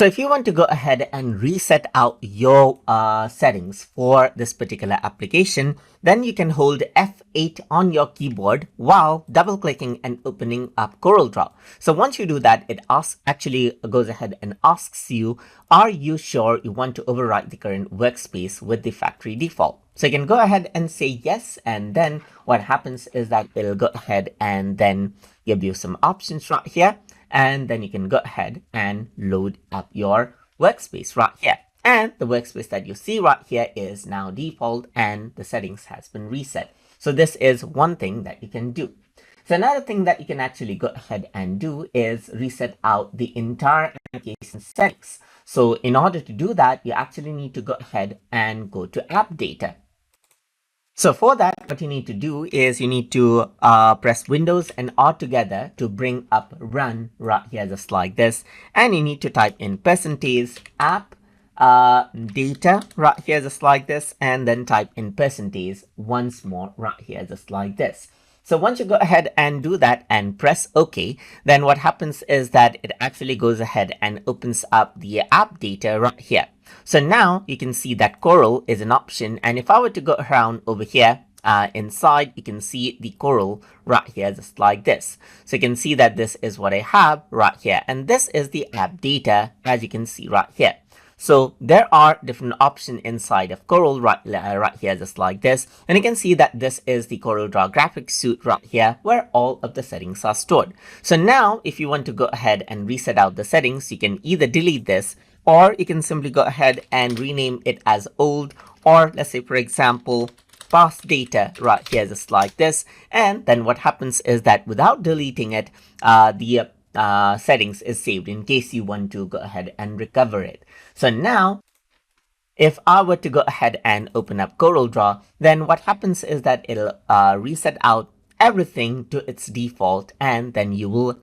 So if you want to go ahead and reset out your settings for this particular application, then you can hold F8 on your keyboard while double clicking and opening up Corel Draw. So once you do that, it actually goes ahead and asks you, are you sure you want to overwrite the current workspace with the factory default? So you can go ahead and say yes, and then what happens is that it'll go ahead and then give you some options right here. And then you can go ahead and load up your workspace right here. And the workspace that you see right here is now default and the settings has been reset. So this is one thing that you can do. So another thing that you can actually go ahead and do is reset out the entire application settings. So in order to do that, you actually need to go ahead and go to app data. So for that, what you need to do is you need to press Windows and R together to bring up run right here just like this. And you need to type in %app data right here just like this. And then type in % once more right here just like this. So once you go ahead and do that and press OK, then what happens is that it actually goes ahead and opens up the app data right here. So now you can see that Corel is an option. And if I were to go around over here inside, you can see the Corel right here just like this. So you can see that this is what I have right here. And this is the app data, as you can see right here. So there are different options inside of Corel right here just like this. And you can see that this is the Corel Draw graphics suite right here where all of the settings are stored. So now if you want to go ahead and reset out the settings, you can either delete this or you can simply go ahead and rename it as old, or let's say for example past data right here just like this. And then what happens is that without deleting it, the settings is saved in case you want to go ahead and recover it. So now if I were to go ahead and open up Corel Draw, then what happens is that it'll reset out everything to its default, and then you will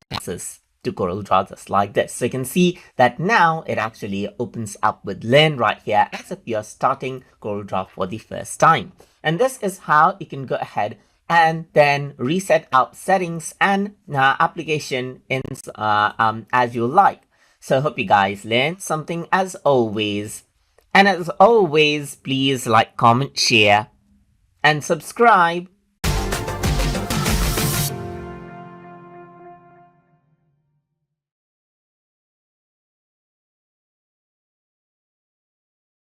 access to Corel Draw just like this. So you can see that now it actually opens up with Learn right here as if you're starting Corel Draw for the first time. And this is how you can go ahead and then reset out settings and application in as you like. So hope you guys learned something as always. And as always, please like, comment, share, and subscribe.